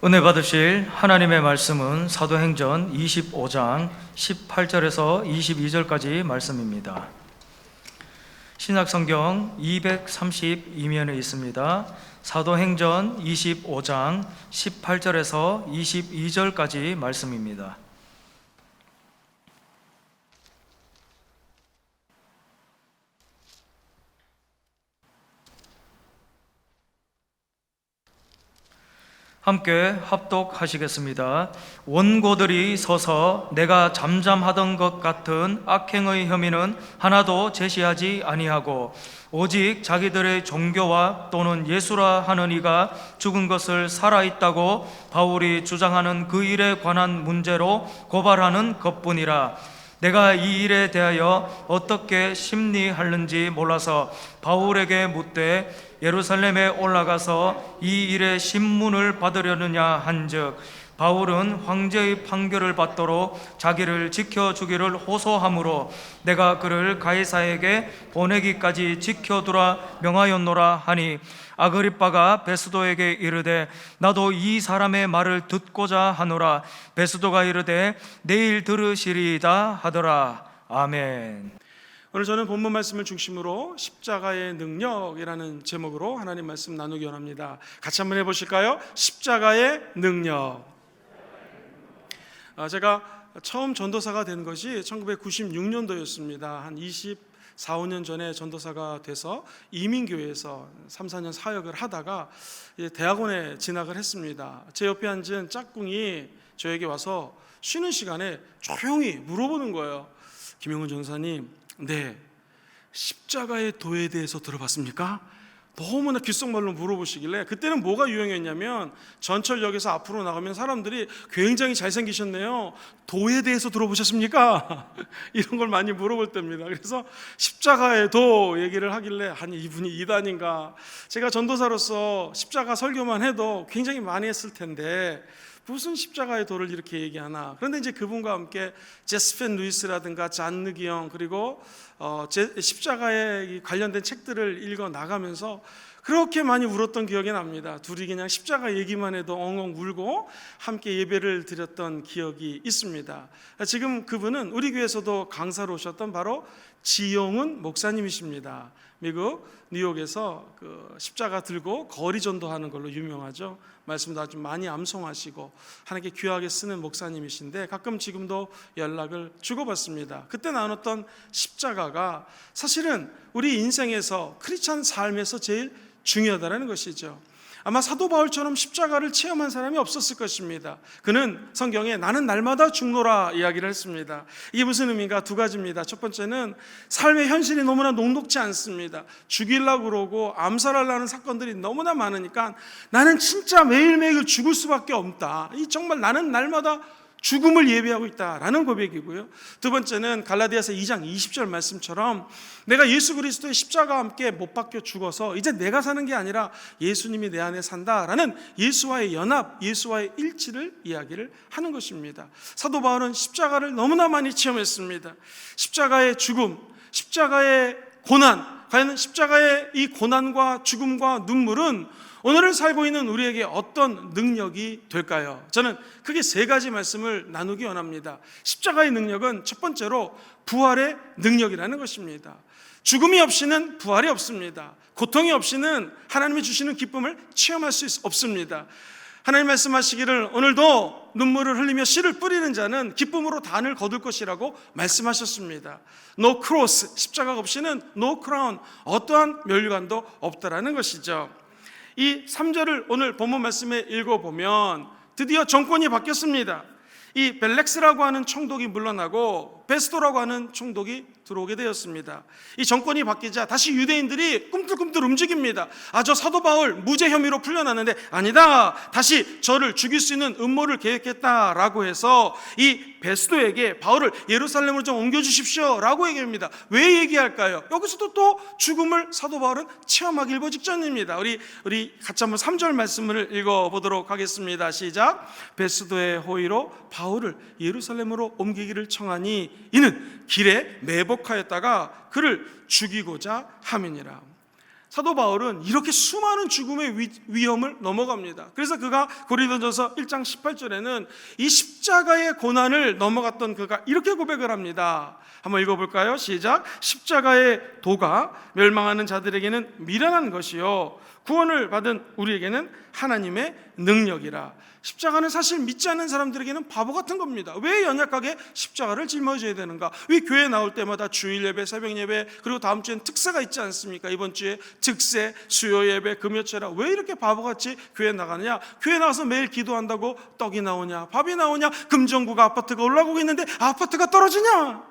은혜 받으실 하나님의 말씀은 사도행전 25장 18절에서 22절까지 말씀입니다. 신약성경 232면에 있습니다. 사도행전 25장 18절에서 22절까지 말씀입니다. 함께 합독하시겠습니다. 원고들이 서서 내가 잠잠하던 것 같은 악행의 혐의는 하나도 제시하지 아니하고 오직 자기들의 종교와 또는 예수라 하는 이가 죽은 것을 살아있다고 바울이 주장하는 그 일에 관한 문제로 고발하는 것뿐이라. 내가 이 일에 대하여 어떻게 심리하는지 몰라서 바울에게 묻되 예루살렘에 올라가서 이 일의 신문을 받으려느냐 한즉 바울은 황제의 판결을 받도록 자기를 지켜주기를 호소하므로 내가 그를 가이사에게 보내기까지 지켜두라 명하였노라 하니 아그리빠가 베스도에게 이르되 나도 이 사람의 말을 듣고자 하노라. 베스도가 이르되 내일 들으시리이다 하더라. 아멘. 오늘 저는 본문 말씀을 중심으로 십자가의 능력이라는 제목으로 하나님 말씀 나누기 원합니다. 같이 한번 해보실까요? 십자가의 능력. 제가 처음 전도사가 된 것이 1996년도였습니다. 한 24, 5년 전에 전도사가 돼서 이민교회에서 3, 4년 사역을 하다가 대학원에 진학을 했습니다. 제 옆에 앉은 짝꿍이 저에게 와서 쉬는 시간에 조용히 물어보는 거예요. 김영훈 전사님, 네, 십자가의 도에 대해서 들어봤습니까? 너무나 귓속말로 물어보시길래 그때는 뭐가 유행했냐면 전철역에서 앞으로 나가면 사람들이 굉장히 잘생기셨네요, 도에 대해서 들어보셨습니까? 이런 걸 많이 물어볼 때입니다. 그래서 십자가의 도 얘기를 하길래 아니 이분이 이단인가. 제가 전도사로서 십자가 설교만 해도 굉장히 많이 했을 텐데 무슨 십자가의 도를 이렇게 얘기하나. 그런데 이제 그분과 함께 제스펜 루이스라든가 잔 느기영 그리고 십자가에 관련된 책들을 읽어 나가면서 그렇게 많이 울었던 기억이 납니다. 둘이 그냥 십자가 얘기만 해도 엉엉 울고 함께 예배를 드렸던 기억이 있습니다. 지금 그분은 우리 교회에서도 강사로 오셨던 바로 지용훈 목사님이십니다. 미국 뉴욕에서 그 십자가 들고 거리 전도하는 걸로 유명하죠. 말씀도 아주 많이 암송하시고 하나님께 귀하게 쓰는 목사님이신데 가끔 지금도 연락을 주고받습니다. 그때 나눴던 십자가가 사실은 우리 인생에서 크리스찬 삶에서 제일 중요하다는 것이죠. 아마 사도 바울처럼 십자가를 체험한 사람이 없었을 것입니다. 그는 성경에 나는 날마다 죽노라 이야기를 했습니다. 이게 무슨 의미인가? 두 가지입니다. 첫 번째는 삶의 현실이 너무나 녹록지 않습니다. 죽이려고 그러고 암살하려는 사건들이 너무나 많으니까 나는 진짜 매일매일 죽을 수밖에 없다. 이 정말 나는 날마다 죽음을 예비하고 있다라는 고백이고요. 두 번째는 갈라디아서 2장 20절 말씀처럼 내가 예수 그리스도의 십자가와 함께 못 박혀 죽어서 이제 내가 사는 게 아니라 예수님이 내 안에 산다라는 예수와의 연합, 예수와의 일치를 이야기를 하는 것입니다. 사도 바울은 십자가를 너무나 많이 체험했습니다. 십자가의 죽음, 십자가의 고난, 과연 십자가의 이 고난과 죽음과 눈물은 오늘을 살고 있는 우리에게 어떤 능력이 될까요? 저는 크게 세 가지 말씀을 나누기 원합니다. 십자가의 능력은 첫 번째로 부활의 능력이라는 것입니다. 죽음이 없이는 부활이 없습니다. 고통이 없이는 하나님이 주시는 기쁨을 체험할 수 없습니다. 하나님 말씀하시기를 오늘도 눈물을 흘리며 씨를 뿌리는 자는 기쁨으로 단을 거둘 것이라고 말씀하셨습니다. No cross, 십자가가 없이는 no crown, 어떠한 면류관도 없다라는 것이죠. 이 3절을 오늘 본문 말씀에 읽어보면 드디어 정권이 바뀌었습니다. 이 벨렉스라고 하는 총독이 물러나고 베스도라고 하는 총독이 들어오게 되었습니다. 이 정권이 바뀌자 다시 유대인들이 꿈틀꿈틀 움직입니다. 저 사도 바울 무죄 혐의로 풀려났는데 아니다, 다시 저를 죽일 수 있는 음모를 계획했다라고 해서 이 베스도에게 바울을 예루살렘으로 좀 옮겨주십시오 라고 얘기합니다. 왜 얘기할까요? 여기서도 또 죽음을 사도 바울은 체험하기 일보 직전입니다. 우리 같이 한번 3절 말씀을 읽어보도록 하겠습니다. 시작. 베스도의 호의로 바울을 예루살렘으로 옮기기를 청하니 이는 길에 매복하였다가 그를 죽이고자 함이니라. 사도 바울은 이렇게 수많은 죽음의 위험을 넘어갑니다. 그래서 그가 고린도전서 1장 18절에는 이 십자가의 고난을 넘어갔던 그가 이렇게 고백을 합니다. 한번 읽어볼까요? 시작. 십자가의 도가 멸망하는 자들에게는 미련한 것이요 구원을 받은 우리에게는 하나님의 능력이라. 십자가는 사실 믿지 않는 사람들에게는 바보 같은 겁니다. 왜 연약하게 십자가를 짊어져야 되는가? 왜 교회 나올 때마다 주일 예배, 새벽 예배, 그리고 다음 주엔 특세가 있지 않습니까? 이번 주에 특세, 수요 예배, 금요체라. 왜 이렇게 바보같이 교회 나가느냐? 교회 나와서 매일 기도한다고 떡이 나오냐, 밥이 나오냐, 금정구가 아파트가 올라가고 있는데 아파트가 떨어지냐?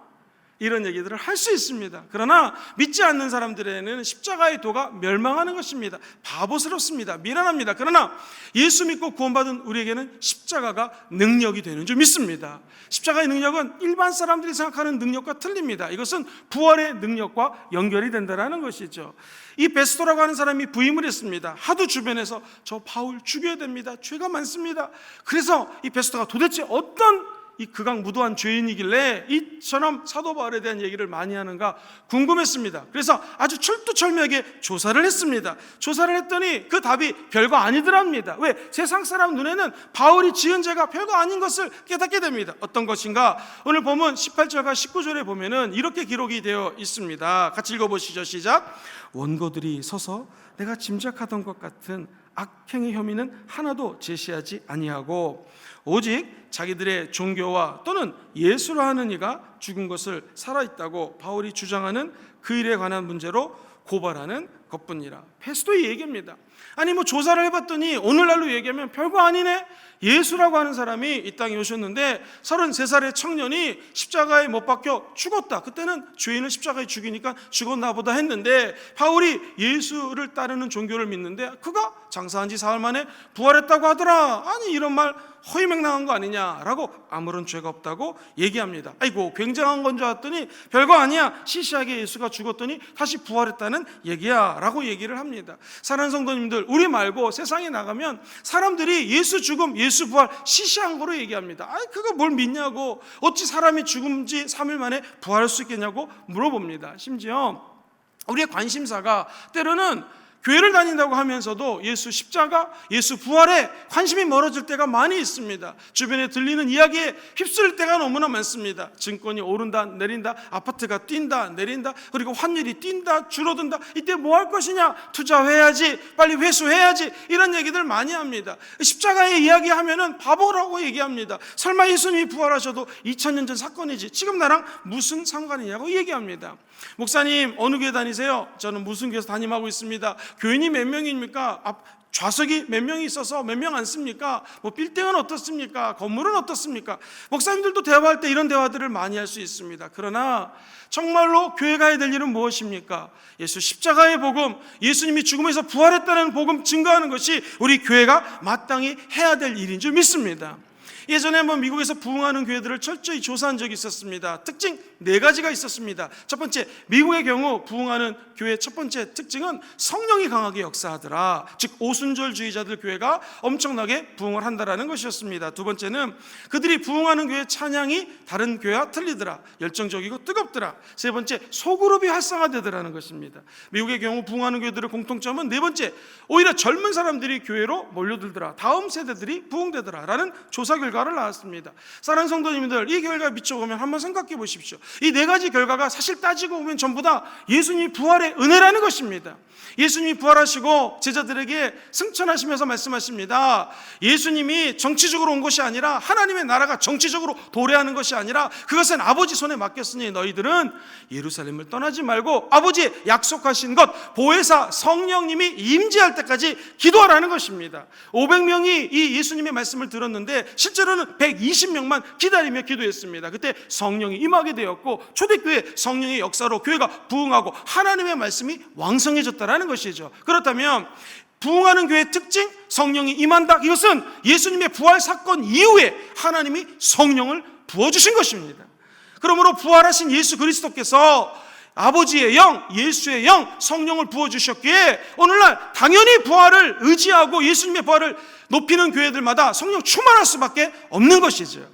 이런 얘기들을 할 수 있습니다. 그러나 믿지 않는 사람들에게는 십자가의 도가 멸망하는 것입니다. 바보스럽습니다. 미련합니다. 그러나 예수 믿고 구원받은 우리에게는 십자가가 능력이 되는 줄 믿습니다. 십자가의 능력은 일반 사람들이 생각하는 능력과 틀립니다. 이것은 부활의 능력과 연결이 된다는 것이죠. 이 베스토라고 하는 사람이 부임을 했습니다. 하도 주변에서 저 바울 죽여야 됩니다. 죄가 많습니다. 그래서 이 베스토가 도대체 어떤 이 극악무도한 죄인이길래 이처럼 사도 바울에 대한 얘기를 많이 하는가 궁금했습니다. 그래서 아주 철두철미하게 조사를 했습니다. 조사를 했더니 그 답이 별거 아니더랍니다. 왜? 세상 사람 눈에는 바울이 지은 죄가 별거 아닌 것을 깨닫게 됩니다. 어떤 것인가? 오늘 보면 18절과 19절에 보면은 이렇게 기록이 되어 있습니다. 같이 읽어보시죠. 시작. 원고들이 서서 내가 짐작하던 것 같은 악행의 혐의는 하나도 제시하지 아니하고 오직 자기들의 종교와 또는 예수로 하는 이가 죽은 것을 살아있다고 바울이 주장하는 그 일에 관한 문제로 고발하는 것뿐이라. 페스토의 얘기입니다. 아니 조사를 해봤더니 오늘날로 얘기하면 별거 아니네. 예수라고 하는 사람이 이 땅에 오셨는데 33살의 청년이 십자가에 못 박혀 죽었다. 그때는 죄인을 십자가에 죽이니까 죽었나 보다 했는데 바울이 예수를 따르는 종교를 믿는데 그가 장사한 지 사흘 만에 부활했다고 하더라. 아니 이런 말 허위맹랑한 거 아니냐라고 아무런 죄가 없다고 얘기합니다. 아이고 굉장한 건 줄 알았더니 별거 아니야. 시시하게 예수가 죽었더니 다시 부활했다는 얘기야 라고 얘기를 합니다. 사랑하는 성도님들, 우리 말고 세상에 나가면 사람들이 예수 죽음, 예수 부활 시시한 거로 얘기합니다. 아이 그거 뭘 믿냐고, 어찌 사람이 죽은 지 3일 만에 부활할 수 있겠냐고 물어봅니다. 심지어 우리의 관심사가 때로는 교회를 다닌다고 하면서도 예수 십자가, 예수 부활에 관심이 멀어질 때가 많이 있습니다. 주변에 들리는 이야기에 휩쓸릴 때가 너무나 많습니다. 증권이 오른다 내린다, 아파트가 뛴다 내린다, 그리고 환율이 뛴다 줄어든다. 이때 뭐 할 것이냐, 투자해야지, 빨리 회수해야지, 이런 얘기들 많이 합니다. 십자가의 이야기하면은 바보라고 얘기합니다. 설마 예수님이 부활하셔도 2000년 전 사건이지 지금 나랑 무슨 상관이냐고 얘기합니다. 목사님 어느 교회 다니세요? 저는 무슨 교회에서 담임하고 있습니다. 교인이 몇 명입니까? 좌석이 몇 명이 있어서 몇 명 앉습니까? 빌딩은 어떻습니까? 건물은 어떻습니까? 목사님들도 대화할 때 이런 대화들을 많이 할 수 있습니다. 그러나 정말로 교회 가야 될 일은 무엇입니까? 예수 십자가의 복음, 예수님이 죽음에서 부활했다는 복음 증거하는 것이 우리 교회가 마땅히 해야 될 일인 줄 믿습니다. 예전에 한번 미국에서 부흥하는 교회들을 철저히 조사한 적이 있었습니다. 특징 4가지가 있었습니다. 첫 번째, 미국의 경우 부흥하는 교회의 첫 번째 특징은 성령이 강하게 역사하더라. 즉 오순절주의자들 교회가 엄청나게 부흥을 한다라는 것이었습니다. 두 번째는 그들이 부흥하는 교회 찬양이 다른 교회와 틀리더라. 열정적이고 뜨겁더라. 세 번째, 소그룹이 활성화되더라는 것입니다. 미국의 경우 부흥하는 교회들의 공통점은 네 번째, 오히려 젊은 사람들이 교회로 몰려들더라. 다음 세대들이 부흥되더라 라는 조사 결과를 나왔습니다. 사랑하는 성도님들, 이 결과 비춰보면 한번 생각해 보십시오. 이 4가지 결과가 사실 따지고 보면 전부 다 예수님이 부활의 은혜라는 것입니다. 예수님이 부활하시고 제자들에게 승천하시면서 말씀하십니다. 예수님이 정치적으로 온 것이 아니라 하나님의 나라가 정치적으로 도래하는 것이 아니라 그것은 아버지 손에 맡겼으니 너희들은 예루살렘을 떠나지 말고 아버지의 약속하신 것 보혜사 성령님이 임재할 때까지 기도하라는 것입니다. 500명이 이 예수님의 말씀을 들었는데 실제로는 120명만 기다리며 기도했습니다. 그때 성령이 임하게 되었고 초대교회 성령의 역사로 교회가 부흥하고 하나님의 말씀이 왕성해졌다라는 것이죠. 그렇다면 부흥하는 교회의 특징, 성령이 임한다. 이것은 예수님의 부활 사건 이후에 하나님이 성령을 부어주신 것입니다. 그러므로 부활하신 예수 그리스도께서 아버지의 영, 예수의 영, 성령을 부어주셨기에 오늘날 당연히 부활을 의지하고 예수님의 부활을 높이는 교회들마다 성령 충만할 수밖에 없는 것이죠.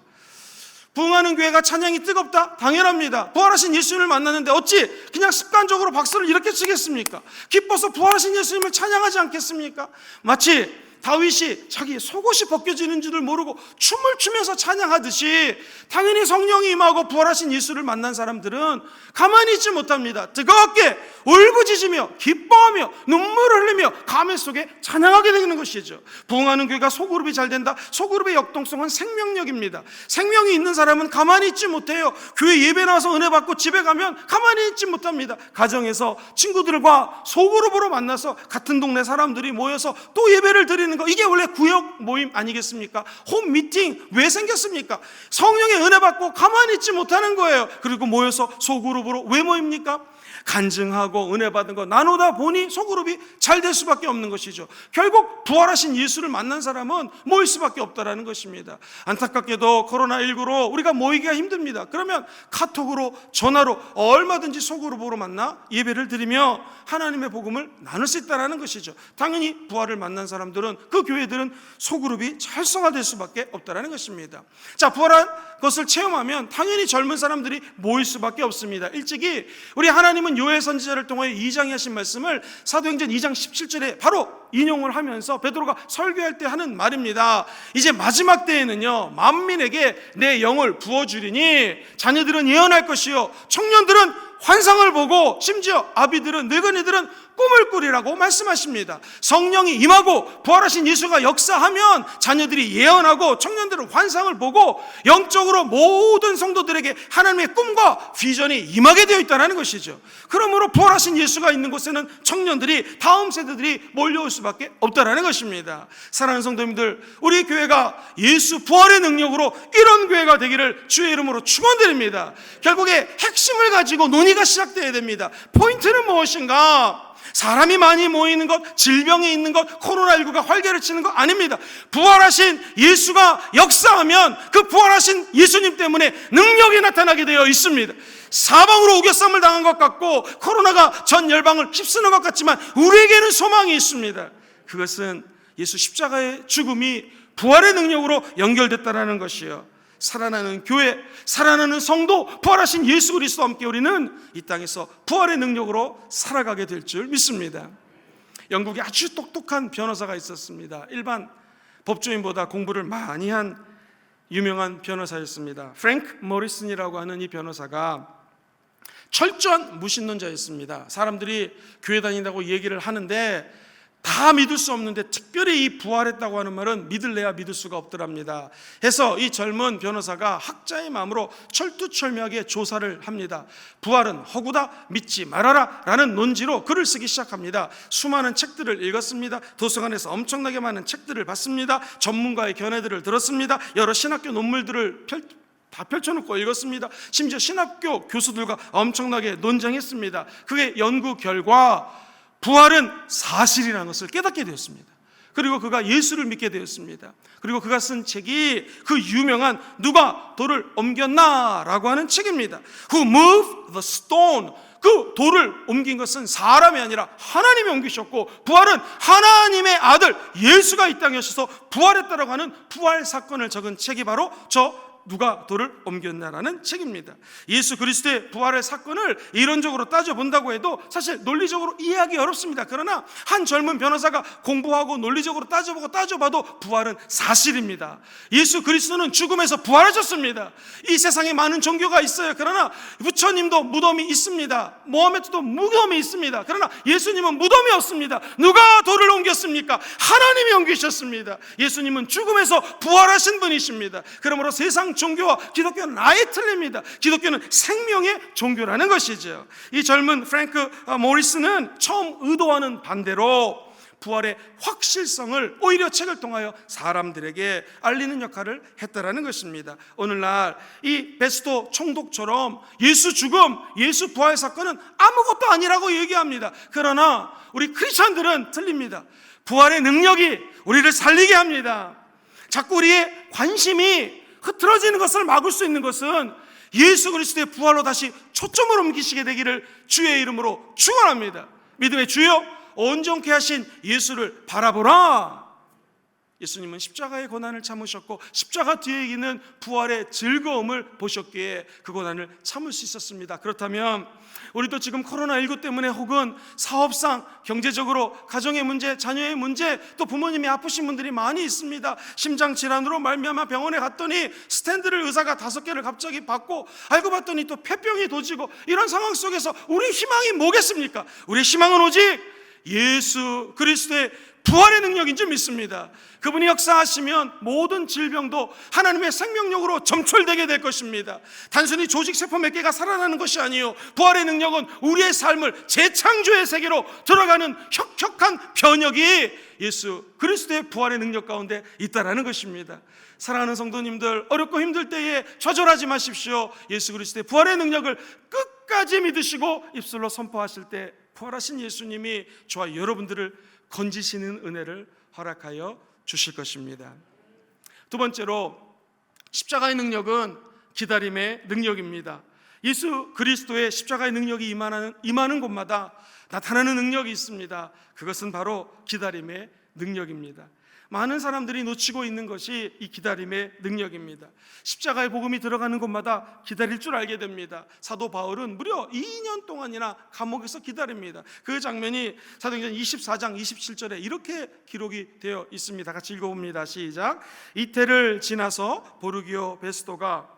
부흥하는 교회가 찬양이 뜨겁다? 당연합니다. 부활하신 예수님을 만났는데 어찌 그냥 습관적으로 박수를 이렇게 치겠습니까? 기뻐서 부활하신 예수님을 찬양하지 않겠습니까? 마치 다윗이 자기 속옷이 벗겨지는 줄을 모르고 춤을 추면서 찬양하듯이 당연히 성령이 임하고 부활하신 예수를 만난 사람들은 가만히 있지 못합니다. 뜨겁게 울부짖으며 기뻐하며 눈물을 흘리며 감회 속에 찬양하게 되는 것이죠. 부흥하는 교회가 소그룹이 잘 된다. 소그룹의 역동성은 생명력입니다. 생명이 있는 사람은 가만히 있지 못해요. 교회 예배 나와서 은혜 받고 집에 가면 가만히 있지 못합니다. 가정에서 친구들과 소그룹으로 만나서 같은 동네 사람들이 모여서 또 예배를 드리는 거, 이게 원래 구역 모임 아니겠습니까? 홈 미팅 왜 생겼습니까? 성령의 은혜 받고 가만히 있지 못하는 거예요. 그리고 모여서 소그룹으로 왜 모입니까? 간증하고 은혜 받은 거 나누다 보니 소그룹이 잘 될 수밖에 없는 것이죠. 결국 부활하신 예수를 만난 사람은 모일 수밖에 없다라는 것입니다. 안타깝게도 코로나19로 우리가 모이기가 힘듭니다. 그러면 카톡으로 전화로 얼마든지 소그룹으로 만나 예배를 드리며 하나님의 복음을 나눌 수 있다는 것이죠. 당연히 부활을 만난 사람들은, 그 교회들은 소그룹이 활성화될 수밖에 없다는 것입니다. 자, 부활한 것을 체험하면 당연히 젊은 사람들이 모일 수밖에 없습니다. 일찍이 우리 하나님은 요엘 선지자를 통하여 2장에 하신 말씀을 사도행전 2장 17절에 바로 인용을 하면서 베드로가 설교할 때 하는 말입니다. 이제 마지막 때에는요, 만민에게 내 영을 부어주리니 자녀들은 예언할 것이요 청년들은 환상을 보고 심지어 아비들은, 늙은이들은 꿈을 꾸리라고 말씀하십니다. 성령이 임하고 부활하신 예수가 역사하면 자녀들이 예언하고 청년들은 환상을 보고 영적으로 모든 성도들에게 하나님의 꿈과 비전이 임하게 되어 있다는 것이죠. 그러므로 부활하신 예수가 있는 곳에는 청년들이, 다음 세대들이 몰려올 수밖에 없다는 것입니다. 사랑하는 성도님들, 우리 교회가 예수 부활의 능력으로 이런 교회가 되기를 주의 이름으로 축원드립니다. 결국에 핵심을 가지고 논의가 시작되어야 됩니다. 포인트는 무엇인가? 사람이 많이 모이는 것, 질병이 있는 것, 코로나19가 활개를 치는 것 아닙니다. 부활하신 예수가 역사하면 그 부활하신 예수님 때문에 능력이 나타나게 되어 있습니다. 사방으로 우겨쌈을 당한 것 같고 코로나가 전 열방을 휩쓰는 것 같지만 우리에게는 소망이 있습니다. 그것은 예수 십자가의 죽음이 부활의 능력으로 연결됐다는 것이요, 살아나는 교회, 살아나는 성도, 부활하신 예수 그리스도와 함께 우리는 이 땅에서 부활의 능력으로 살아가게 될 줄 믿습니다. 영국에 아주 똑똑한 변호사가 있었습니다. 일반 법조인보다 공부를 많이 한 유명한 변호사였습니다. 프랭크 모리슨이라고 하는 이 변호사가 철저한 무신론자였습니다. 사람들이 교회 다닌다고 얘기를 하는데 다 믿을 수 없는데 특별히 이 부활했다고 하는 말은 믿을래야 믿을 수가 없더랍니다. 해서 이 젊은 변호사가 학자의 마음으로 철두철미하게 조사를 합니다. 부활은 허구다, 믿지 말아라 라는 논지로 글을 쓰기 시작합니다. 수많은 책들을 읽었습니다. 도서관에서 엄청나게 많은 책들을 봤습니다. 전문가의 견해들을 들었습니다. 여러 신학교 논문들을 다 펼쳐놓고 읽었습니다. 심지어 신학교 교수들과 엄청나게 논쟁했습니다. 그의 연구 결과 부활은 사실이라는 것을 깨닫게 되었습니다. 그리고 그가 예수를 믿게 되었습니다. 그리고 그가 쓴 책이 그 유명한 누가 돌을 옮겼나라고 하는 책입니다. Who moved the stone? 그 돌을 옮긴 것은 사람이 아니라 하나님이 옮기셨고, 부활은 하나님의 아들 예수가 이 땅에 오셔서 부활했다라고 하는 부활 사건을 적은 책이 바로 저 누가 돌을 옮겼나라는 책입니다. 예수 그리스도의 부활의 사건을 이론적으로 따져본다고 해도 사실 논리적으로 이해하기 어렵습니다. 그러나 한 젊은 변호사가 공부하고 논리적으로 따져봐도 부활은 사실입니다. 예수 그리스도는 죽음에서 부활하셨습니다. 이 세상에 많은 종교가 있어요. 그러나 부처님도 무덤이 있습니다. 모하메드도 무덤이 있습니다. 그러나 예수님은 무덤이 없습니다. 누가 돌을 옮겼습니까? 하나님이 옮기셨습니다. 예수님은 죽음에서 부활하신 분이십니다. 그러므로 세상 종교와 기독교는 아예 틀립니다. 기독교는 생명의 종교라는 것이죠. 이 젊은 프랭크 모리슨은 처음 의도와는 반대로 부활의 확실성을 오히려 책을 통하여 사람들에게 알리는 역할을 했다라는 것입니다. 오늘날 이 베스토 총독처럼 예수 죽음, 예수 부활 사건은 아무것도 아니라고 얘기합니다. 그러나 우리 크리스천들은 틀립니다. 부활의 능력이 우리를 살리게 합니다. 자꾸 우리의 관심이 흐트러지는 것을 막을 수 있는 것은 예수 그리스도의 부활로 다시 초점을 옮기시게 되기를 주의 이름으로 축원합니다. 믿음의 주여, 온전케 하신 예수를 바라보라. 예수님은 십자가의 고난을 참으셨고 십자가 뒤에 있는 부활의 즐거움을 보셨기에 그 고난을 참을 수 있었습니다. 그렇다면 우리도 지금 코로나19 때문에 혹은 사업상, 경제적으로, 가정의 문제, 자녀의 문제, 또 부모님이 아프신 분들이 많이 있습니다. 심장질환으로 말미암아 병원에 갔더니 스탠드를 의사가 5개를 갑자기 받고, 알고 봤더니 또 폐병이 도지고, 이런 상황 속에서 우리 희망이 뭐겠습니까? 우리 희망은 오직 예수 그리스도의 부활의 능력인 줄 믿습니다. 그분이 역사하시면 모든 질병도 하나님의 생명력으로 점철되게 될 것입니다. 단순히 조직세포 몇 개가 살아나는 것이 아니요, 부활의 능력은 우리의 삶을 재창조의 세계로 들어가는 혁혁한 변혁이 예수 그리스도의 부활의 능력 가운데 있다라는 것입니다. 사랑하는 성도님들, 어렵고 힘들 때에 좌절하지 마십시오. 예수 그리스도의 부활의 능력을 끝까지 믿으시고 입술로 선포하실 때 부활하신 예수님이 저와 여러분들을 건지시는 은혜를 허락하여 주실 것입니다. 두 번째로, 십자가의 능력은 기다림의 능력입니다. 예수 그리스도의 십자가의 능력이 임하는 곳마다 나타나는 능력이 있습니다. 그것은 바로 기다림의 능력입니다. 많은 사람들이 놓치고 있는 것이 이 기다림의 능력입니다. 십자가의 복음이 들어가는 곳마다 기다릴 줄 알게 됩니다. 사도 바울은 무려 2년 동안이나 감옥에서 기다립니다. 그 장면이 사도행전 24장 27절에 이렇게 기록이 되어 있습니다. 같이 읽어봅니다. 시작. 이태를 지나서 보르기오 베스도가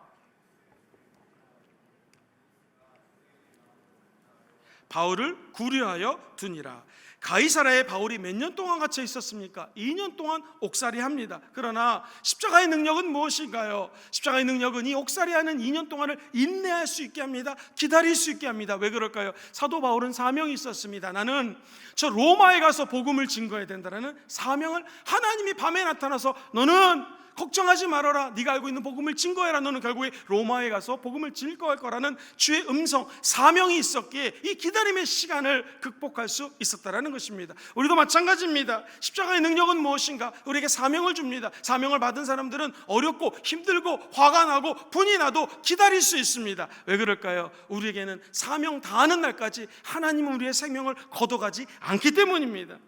바울을 구류하여 두니라. 가이사라에 바울이 몇 년 동안 갇혀 있었습니까? 2년 동안 옥살이합니다. 그러나 십자가의 능력은 무엇인가요? 십자가의 능력은 이 옥살이하는 2년 동안을 인내할 수 있게 합니다. 기다릴 수 있게 합니다. 왜 그럴까요? 사도 바울은 사명이 있었습니다. 나는 저 로마에 가서 복음을 증거해야 된다는 사명을, 하나님이 밤에 나타나서 너는 걱정하지 말아라, 네가 알고 있는 복음을 증거해라, 너는 결국에 로마에 가서 복음을 증거할 거라는 주의 음성, 사명이 있었기에 이 기다림의 시간을 극복할 수 있었다는 것입니다. 우리도 마찬가지입니다. 십자가의 능력은 무엇인가? 우리에게 사명을 줍니다. 사명을 받은 사람들은 어렵고 힘들고 화가 나고 분이 나도 기다릴 수 있습니다. 왜 그럴까요? 우리에게는 사명 다하는 날까지 하나님은 우리의 생명을 거둬가지 않기 때문입니다.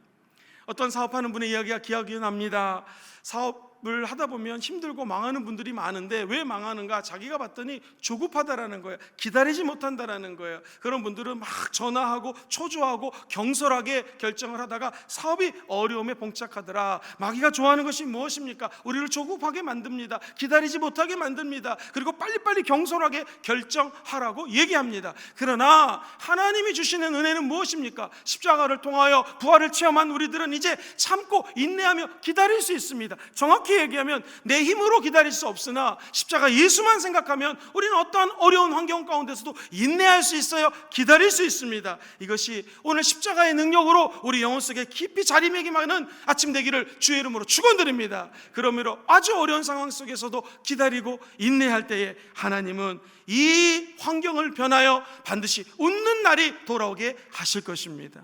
어떤 사업하는 분의 이야기가 기억이 납니다. 사업을 하다 보면 힘들고 망하는 분들이 많은데 왜 망하는가? 자기가 봤더니 조급하다라는 거예요. 기다리지 못한다라는 거예요. 그런 분들은 막 전화하고 초조하고 경솔하게 결정을 하다가 사업이 어려움에 봉착하더라. 마귀가 좋아하는 것이 무엇입니까? 우리를 조급하게 만듭니다. 기다리지 못하게 만듭니다. 그리고 빨리빨리 경솔하게 결정하라고 얘기합니다. 그러나 하나님이 주시는 은혜는 무엇입니까? 십자가를 통하여 부활을 체험한 우리들은 이제 참고 인내하며 기다릴 수 있습니다. 정확히 얘기하면 내 힘으로 기다릴 수 없으나 십자가 예수만 생각하면 우리는 어떠한 어려운 환경 가운데서도 인내할 수 있어요. 기다릴 수 있습니다. 이것이 오늘 십자가의 능력으로 우리 영혼 속에 깊이 자리매김하는 아침 되기를 주의 이름으로 축원드립니다. 그러므로 아주 어려운 상황 속에서도 기다리고 인내할 때에 하나님은 이 환경을 변하여 반드시 웃는 날이 돌아오게 하실 것입니다.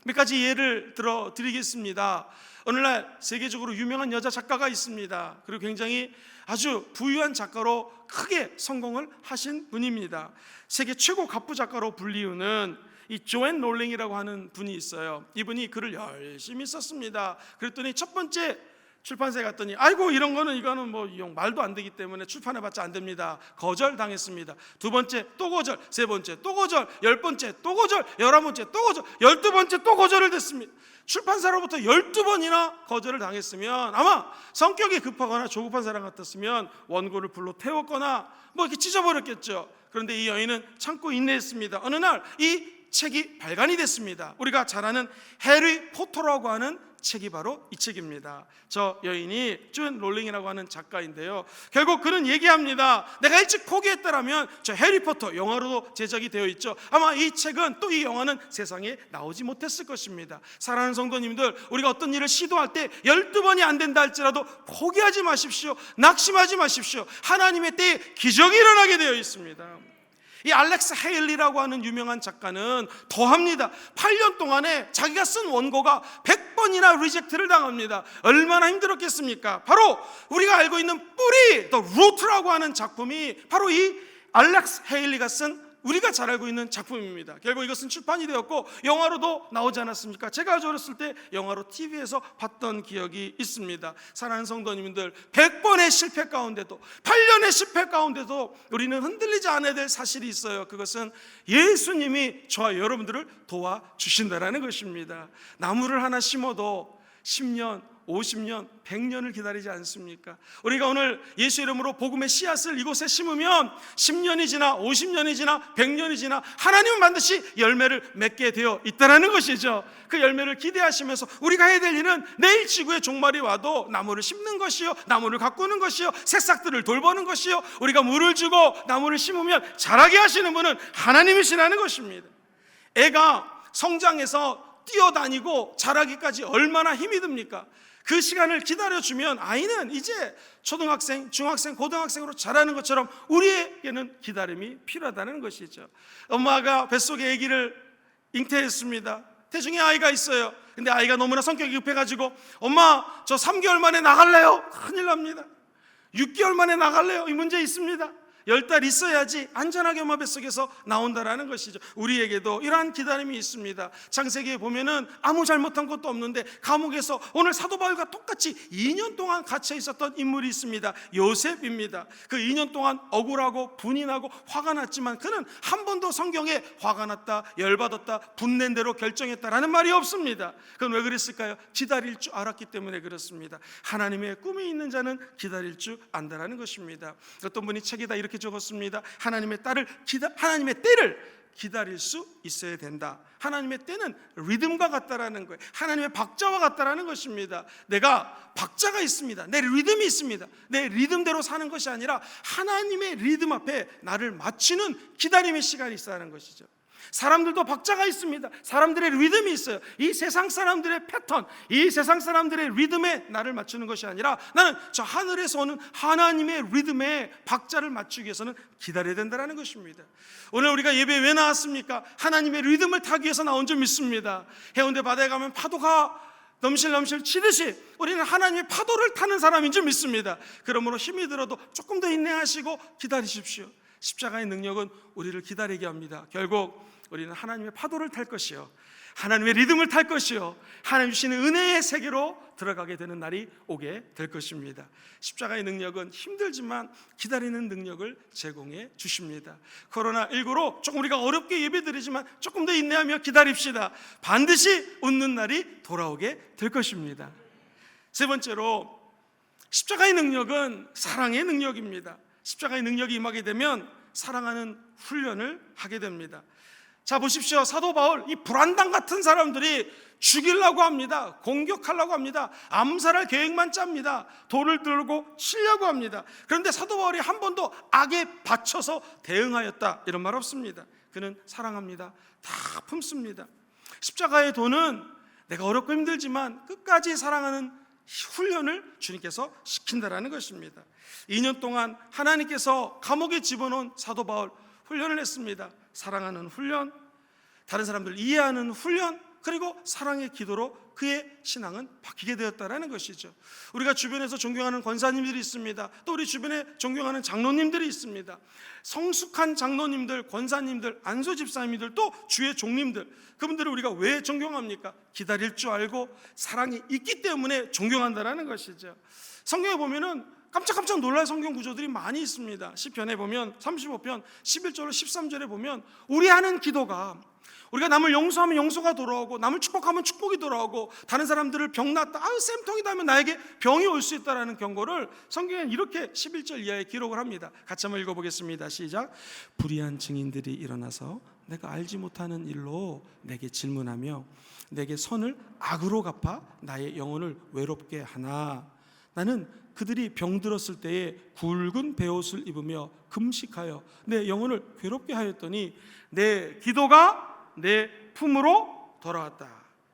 몇 가지 예를 들어 드리겠습니다. 오늘날 세계적으로 유명한 여자 작가가 있습니다. 그리고 굉장히 아주 부유한 작가로 크게 성공을 하신 분입니다. 세계 최고 갑부 작가로 불리우는 이 조앤 롤링이라고 하는 분이 있어요. 이분이 글을 열심히 썼습니다. 그랬더니 첫 번째 출판사에 갔더니 아이고 이거는 뭐 말도 안 되기 때문에 출판해봤자 안 됩니다. 거절당했습니다. 두 번째 또 거절, 세 번째 또 거절, 10번째 또 거절, 11번째 또 거절, 12번째 또 거절을 됐습니다. 출판사로부터 12번이나 거절을 당했으면 아마 성격이 급하거나 조급한 사람 같았으면 원고를 불로 태웠거나 뭐 이렇게 찢어버렸겠죠. 그런데 이 여인은 참고 인내했습니다. 어느 날 이 책이 발간이 됐습니다. 우리가 잘 아는 해리 포터라고 하는 책이 바로 이 책입니다. 저 여인이 조앤 롤링이라고 하는 작가인데요. 결국 그는 얘기합니다. 내가 일찍 포기했다라면 저 해리포터 영화로도 제작이 되어 있죠. 아마 이 책은 또 이 영화는 세상에 나오지 못했을 것입니다. 사랑하는 성도님들, 우리가 어떤 일을 시도할 때 12번이 안 된다 할지라도 포기하지 마십시오. 낙심하지 마십시오. 하나님의 때에 기적이 일어나게 되어 있습니다. 이 알렉스 헤일리라고 하는 유명한 작가는 더합니다. 8년 동안에 자기가 쓴 원고가 100번이나 리젝트를 당합니다. 얼마나 힘들었겠습니까? 바로 우리가 알고 있는 뿌리, 더 루트라고 하는 작품이 바로 이 알렉스 헤일리가 쓴 우리가 잘 알고 있는 작품입니다. 결국 이것은 출판이 되었고 영화로도 나오지 않았습니까? 제가 아주 어렸을 때 영화로 TV에서 봤던 기억이 있습니다. 사랑하는 성도님들, 100번의 실패 가운데도 8년의 실패 가운데도 우리는 흔들리지 않아야 될 사실이 있어요. 그것은 예수님이 저와 여러분들을 도와주신다라는 것입니다. 나무를 하나 심어도 10년, 50년, 100년을 기다리지 않습니까? 우리가 오늘 예수 이름으로 복음의 씨앗을 이곳에 심으면 10년이 지나 50년이 지나 100년이 지나 하나님은 반드시 열매를 맺게 되어 있다는 것이죠. 그 열매를 기대하시면서 우리가 해야 될 일은 내일 지구의 종말이 와도 나무를 심는 것이요, 나무를 가꾸는 것이요, 새싹들을 돌보는 것이요, 우리가 물을 주고 나무를 심으면 자라게 하시는 분은 하나님이시라는 것입니다. 애가 성장해서 뛰어다니고 자라기까지 얼마나 힘이 듭니까? 그 시간을 기다려주면 아이는 이제 초등학생, 중학생, 고등학생으로 자라는 것처럼 우리에게는 기다림이 필요하다는 것이죠. 엄마가 뱃속에 아기를 잉태했습니다. 태중에 아이가 있어요. 근데 아이가 너무나 성격이 급해가지고 엄마 저 3개월 만에 나갈래요. 큰일 납니다. 6개월 만에 나갈래요. 이 문제 있습니다. 10달 있어야지 안전하게 엄마 뱃속에서 나온다라는 것이죠. 우리에게도 이러한 기다림이 있습니다. 창세기에 보면은 아무 잘못한 것도 없는데 감옥에서 오늘 사도 바울과 똑같이 2년 동안 갇혀 있었던 인물이 있습니다. 요셉입니다. 그 2년 동안 억울하고 분이 나고 화가 났지만 그는 한 번도 성경에 화가 났다, 열받았다, 분낸 대로 결정했다라는 말이 없습니다. 그건 왜 그랬을까요? 기다릴 줄 알았기 때문에 그렇습니다. 하나님의 꿈이 있는 자는 기다릴 줄 안다라는 것입니다. 어떤 분이 책에다 이렇게 적었습니다. 하나님의 때를 기다릴 수 있어야 된다. 하나님의 때는 리듬과 같다라는 거예요. 하나님의 박자와 같다라는 것입니다. 내가 박자가 있습니다. 내 리듬이 있습니다. 내 리듬대로 사는 것이 아니라 하나님의 리듬 앞에 나를 맞추는 기다림의 시간이 있다는 것이죠. 사람들도 박자가 있습니다. 사람들의 리듬이 있어요. 이 세상 사람들의 패턴, 이 세상 사람들의 리듬에 나를 맞추는 것이 아니라 나는 저 하늘에서 오는 하나님의 리듬에 박자를 맞추기 위해서는 기다려야 된다는 것입니다. 오늘 우리가 예배에 왜 나왔습니까? 하나님의 리듬을 타기 위해서 나온 줄 믿습니다. 해운대 바다에 가면 파도가 넘실넘실 치듯이 우리는 하나님의 파도를 타는 사람인 줄 믿습니다. 그러므로 힘이 들어도 조금 더 인내하시고 기다리십시오. 십자가의 능력은 우리를 기다리게 합니다. 결국 우리는 하나님의 파도를 탈 것이요, 하나님의 리듬을 탈 것이요, 하나님 주시는 은혜의 세계로 들어가게 되는 날이 오게 될 것입니다. 십자가의 능력은 힘들지만 기다리는 능력을 제공해 주십니다. 코로나19로 조금 우리가 어렵게 예배드리지만 조금 더 인내하며 기다립시다. 반드시 웃는 날이 돌아오게 될 것입니다. 세 번째로 십자가의 능력은 사랑의 능력입니다. 십자가의 능력이 임하게 되면 사랑하는 훈련을 하게 됩니다. 자, 보십시오. 사도 바울, 이 불안당 같은 사람들이 죽이려고 합니다. 공격하려고 합니다. 암살할 계획만 짭니다. 돌을 들고 치려고 합니다. 그런데 사도 바울이 한 번도 악에 받쳐서 대응하였다 이런 말 없습니다. 그는 사랑합니다. 다 품습니다. 십자가의 도는 내가 어렵고 힘들지만 끝까지 사랑하는 훈련을 주님께서 시킨다라는 것입니다. 2년 동안 하나님께서 감옥에 집어넣은 사도 바울 훈련을 했습니다. 사랑하는 훈련, 다른 사람들을 이해하는 훈련, 그리고 사랑의 기도로 그의 신앙은 바뀌게 되었다라는 것이죠. 우리가 주변에서 존경하는 권사님들이 있습니다. 또 우리 주변에 존경하는 장로님들이 있습니다. 성숙한 장로님들, 권사님들, 안수 집사님들, 또 주의 종님들, 그분들을 우리가 왜 존경합니까? 기다릴 줄 알고 사랑이 있기 때문에 존경한다라는 것이죠. 성경에 보면은 깜짝깜짝 놀랄 성경 구조들이 많이 있습니다. 시편에 보면 35편 11절로 13절에 보면 우리 하는 기도가, 우리가 남을 용서하면 용서가 돌아오고 남을 축복하면 축복이 돌아오고 다른 사람들을 병 났다, 아유 쌤통이다 하면 나에게 병이 올 수 있다는 경고를 성경에는 이렇게 11절 이하에 기록을 합니다. 같이 한번 읽어보겠습니다. 시작. 불의한 증인들이 일어나서 내가 알지 못하는 일로 내게 질문하며 내게 선을 악으로 갚아 나의 영혼을 외롭게 하나. 나는 그들이 병들었을 때에 굵은 베옷을 입으며 금식하여 내 영혼을 괴롭게 하였더니 내 기도가 내 품으로 돌아왔다.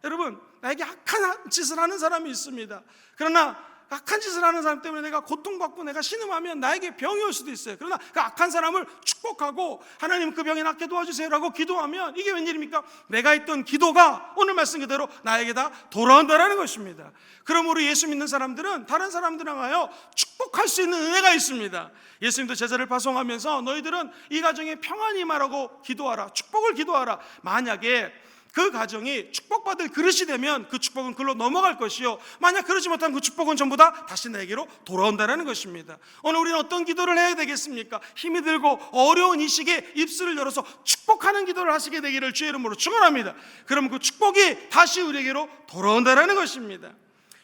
여러분, 나에게 악한 짓을 하는 사람이 있습니다. 그러나 악한 짓을 하는 사람 때문에 내가 고통받고 내가 신음하면 나에게 병이 올 수도 있어요. 그러나 그 악한 사람을 축복하고 하나님 그 병이 낫게 도와주세요라고 기도하면 이게 웬일입니까? 내가 했던 기도가 오늘 말씀 그대로 나에게 다 돌아온다라는 것입니다. 그러므로 예수 믿는 사람들은 다른 사람들을 향하여 축복할 수 있는 은혜가 있습니다. 예수님도 제자를 파송하면서 너희들은 이 가정에 평안이 임하라고 기도하라, 축복을 기도하라. 만약에 그 가정이 축복받을 그릇이 되면 그 축복은 글로 넘어갈 것이요, 만약 그러지 못하면 그 축복은 전부 다 다시 내게로 돌아온다는 것입니다. 오늘 우리는 어떤 기도를 해야 되겠습니까? 힘이 들고 어려운 이 시기에 입술을 열어서 축복하는 기도를 하시게 되기를 주의 이름으로 축원합니다. 그러면 그 축복이 다시 우리에게로 돌아온다는 것입니다.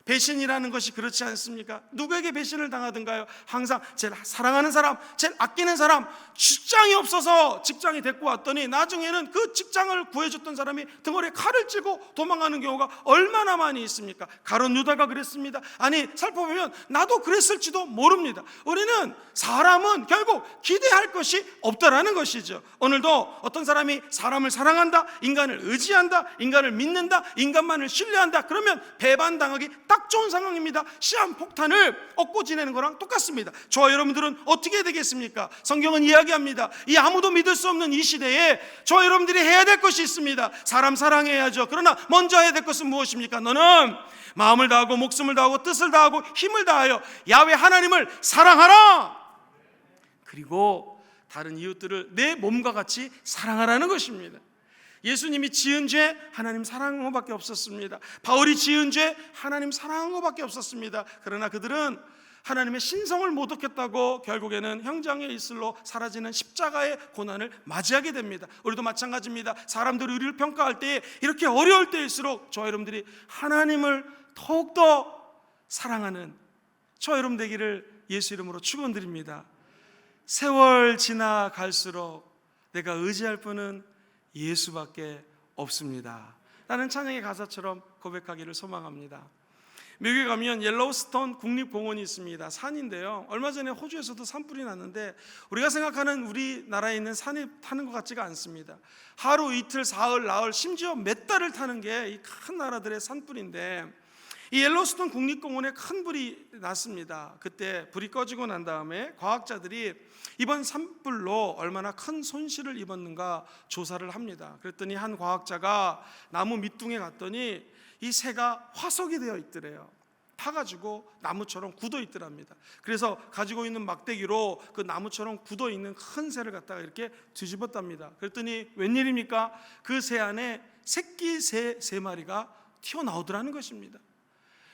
배신이라는 것이 그렇지 않습니까? 누구에게 배신을 당하든가요? 항상 제일 사랑하는 사람, 제일 아끼는 사람, 직장이 없어서 직장이 데리고 왔더니 나중에는 그 직장을 구해줬던 사람이 등허리에 칼을 찌고 도망가는 경우가 얼마나 많이 있습니까? 가룟 유다가 그랬습니다. 아니, 살펴보면 나도 그랬을지도 모릅니다. 우리는 사람은 결국 기대할 것이 없다라는 것이죠. 오늘도 어떤 사람이 사람을 사랑한다, 인간을 의지한다, 인간을 믿는다, 인간만을 신뢰한다, 그러면 배반당하기 딱 좋은 상황입니다. 시한폭탄을 얻고 지내는 거랑 똑같습니다. 저와 여러분들은 어떻게 해야 되겠습니까? 성경은 이야기합니다. 이 아무도 믿을 수 없는 이 시대에 저와 여러분들이 해야 될 것이 있습니다. 사람 사랑해야죠. 그러나 먼저 해야 될 것은 무엇입니까? 너는 마음을 다하고 목숨을 다하고 뜻을 다하고 힘을 다하여 야훼 하나님을 사랑하라. 그리고 다른 이웃들을 내 몸과 같이 사랑하라는 것입니다. 예수님이 지은 죄 하나님 사랑한 것밖에 없었습니다. 바울이 지은 죄 하나님 사랑한 것밖에 없었습니다. 그러나 그들은 하나님의 신성을 못 얻겠다고 결국에는 형장의 이슬로 사라지는 십자가의 고난을 맞이하게 됩니다. 우리도 마찬가지입니다. 사람들이 우리를 평가할 때에 이렇게 어려울 때일수록 저와 여러분들이 하나님을 더욱더 사랑하는 저와 여러분 되기를 예수 이름으로 축원드립니다. 세월 지나갈수록 내가 의지할 분은 예수밖에 없습니다. 나는 찬양의 가사처럼 고백하기를 소망합니다. 미국에 가면 옐로우스톤 국립공원이 있습니다. 산인데요, 얼마 전에 호주에서도 산불이 났는데 우리가 생각하는 우리나라에 있는 산에 타는 것 같지가 않습니다. 하루 이틀 사흘 나흘 심지어 몇 달을 타는 게 이 큰 나라들의 산불인데, 이 옐로우스톤 국립공원에 큰 불이 났습니다. 그때 불이 꺼지고 난 다음에 과학자들이 이번 산불로 얼마나 큰 손실을 입었는가 조사를 합니다. 그랬더니 한 과학자가 나무 밑둥에 갔더니 이 새가 화석이 되어 있더래요. 타가지고 나무처럼 굳어 있더랍니다. 그래서 가지고 있는 막대기로 그 나무처럼 굳어 있는 큰 새를 갖다가 이렇게 뒤집었답니다. 그랬더니 웬일입니까? 그 새 안에 새끼 새 3마리가 튀어나오더라는 것입니다.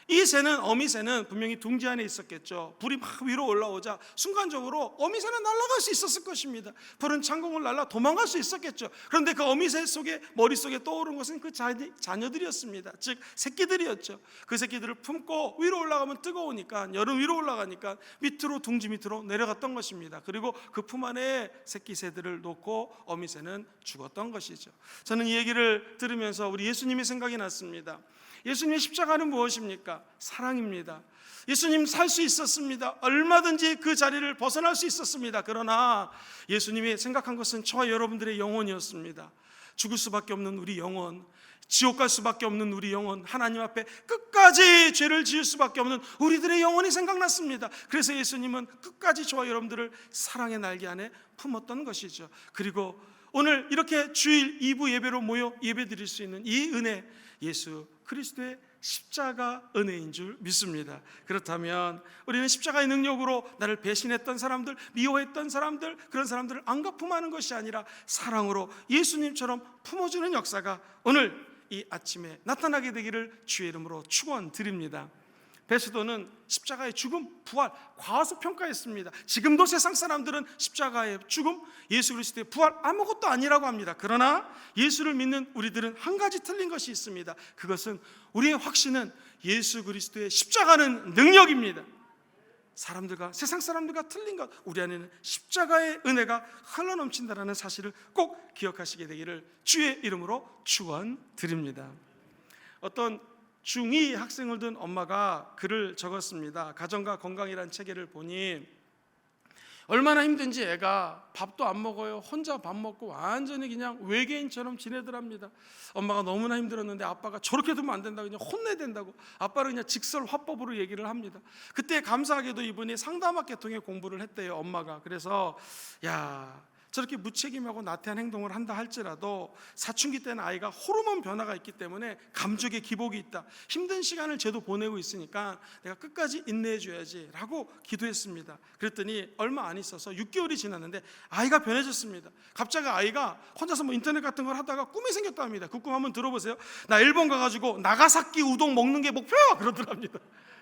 이 새는, 어미새는 분명히 둥지 안에 있었겠죠. 불이 막 위로 올라오자 순간적으로 어미새는 날아갈 수 있었을 것입니다. 푸른 창공을 날아 도망갈 수 있었겠죠. 그런데 그 어미새 속에, 머릿속에 떠오른 것은 그 자녀들이었습니다. 즉 새끼들이었죠. 그 새끼들을 품고 위로 올라가면 뜨거우니까, 여름 위로 올라가니까 밑으로, 둥지 밑으로 내려갔던 것입니다. 그리고 그 품 안에 새끼 새들을 놓고 어미새는 죽었던 것이죠. 저는 이 얘기를 들으면서 우리 예수님이 생각이 났습니다. 예수님의 십자가는 무엇입니까? 사랑입니다. 예수님 살 수 있었습니다. 얼마든지 그 자리를 벗어날 수 있었습니다. 그러나 예수님이 생각한 것은 저와 여러분들의 영혼이었습니다. 죽을 수밖에 없는 우리 영혼, 지옥 갈 수밖에 없는 우리 영혼, 하나님 앞에 끝까지 죄를 지을 수밖에 없는 우리들의 영혼이 생각났습니다. 그래서 예수님은 끝까지 저와 여러분들을 사랑의 날개 안에 품었던 것이죠. 그리고 오늘 이렇게 주일 2부 예배로 모여 예배드릴 수 있는 이 은혜, 예수 그리스도의 십자가 은혜인 줄 믿습니다. 그렇다면 우리는 십자가의 능력으로 나를 배신했던 사람들, 미워했던 사람들, 그런 사람들을 안갚음하는 것이 아니라 사랑으로 예수님처럼 품어주는 역사가 오늘 이 아침에 나타나게 되기를 주의 이름으로 축원드립니다. 베스도는 십자가의 죽음, 부활, 과소평가했습니다. 지금도 세상 사람들은 십자가의 죽음, 예수 그리스도의 부활 아무것도 아니라고 합니다. 그러나 예수를 믿는 우리들은 한 가지 틀린 것이 있습니다. 그것은 우리의 확신은 예수 그리스도의 십자가는 능력입니다. 사람들과, 세상 사람들과 틀린 것, 우리 안에는 십자가의 은혜가 흘러넘친다는 사실을 꼭 기억하시게 되기를 주의 이름으로 축원드립니다. 어떤 중2 학생을 둔 엄마가 글을 적었습니다. 가정과 건강이라는 체계를 보니 얼마나 힘든지 애가 밥도 안 먹어요. 혼자 밥 먹고 완전히 그냥 외계인처럼 지내더랍니다. 엄마가 너무나 힘들었는데 아빠가 저렇게 두면 안 된다고 그냥 혼내야 된다고 아빠를 그냥 직설 화법으로 얘기를 합니다. 그때 감사하게도 이분이 상담학 계통의 공부를 했대요, 엄마가. 그래서 야, 저렇게 무책임하고 나태한 행동을 한다 할지라도 사춘기 때는 아이가 호르몬 변화가 있기 때문에 감정의 기복이 있다. 힘든 시간을 쟤도 보내고 있으니까 내가 끝까지 인내해 줘야지 라고 기도했습니다. 그랬더니 얼마 안 있어서 6개월이 지났는데 아이가 변해졌습니다. 갑자기 아이가 혼자서 뭐 인터넷 같은 걸 하다가 꿈이 생겼다 합니다. 그 꿈 한번 들어보세요. 나 일본 가가지고 나가사키 우동 먹는 게 목표야 그러더랍니다.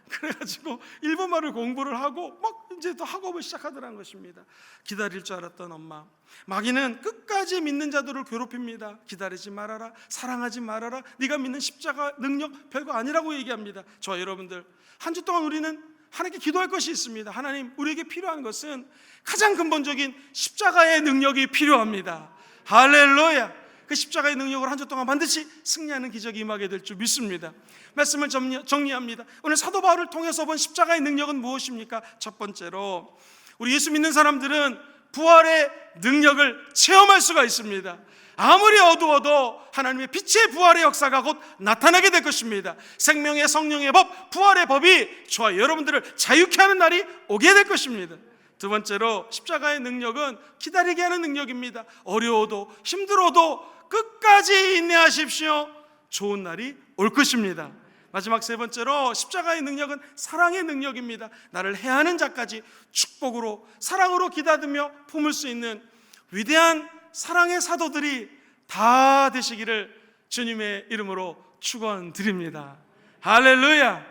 그래가지고 일본말을 공부를 하고 막 이제 또 학업을 시작하더라는 것입니다. 기다릴 줄 알았던 엄마, 마귀는 끝까지 믿는 자들을 괴롭힙니다. 기다리지 말아라, 사랑하지 말아라, 네가 믿는 십자가 능력 별거 아니라고 얘기합니다. 저와 여러분들, 한 주 동안 우리는 하나님께 기도할 것이 있습니다. 하나님, 우리에게 필요한 것은 가장 근본적인 십자가의 능력이 필요합니다. 할렐루야. 그 십자가의 능력으로 한 주 동안 반드시 승리하는 기적이 임하게 될 줄 믿습니다. 말씀을 정리합니다. 오늘 사도 바울을 통해서 본 십자가의 능력은 무엇입니까? 첫 번째로, 우리 예수 믿는 사람들은 부활의 능력을 체험할 수가 있습니다. 아무리 어두워도 하나님의 빛의 부활의 역사가 곧 나타나게 될 것입니다. 생명의 성령의 법, 부활의 법이 저와 여러분들을 자유케 하는 날이 오게 될 것입니다. 두 번째로, 십자가의 능력은 기다리게 하는 능력입니다. 어려워도 힘들어도 끝까지 인내하십시오. 좋은 날이 올 것입니다. 마지막 세 번째로, 십자가의 능력은 사랑의 능력입니다. 나를 해하는 자까지 축복으로, 사랑으로 기다리며 품을 수 있는 위대한 사랑의 사도들이 다 되시기를 주님의 이름으로 축원드립니다. 할렐루야.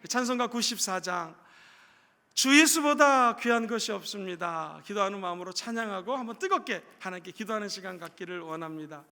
찬송가 94장, 주 예수보다 귀한 것이 없습니다. 기도하는 마음으로 찬양하고 한번 뜨겁게 하나님께 기도하는 시간 갖기를 원합니다.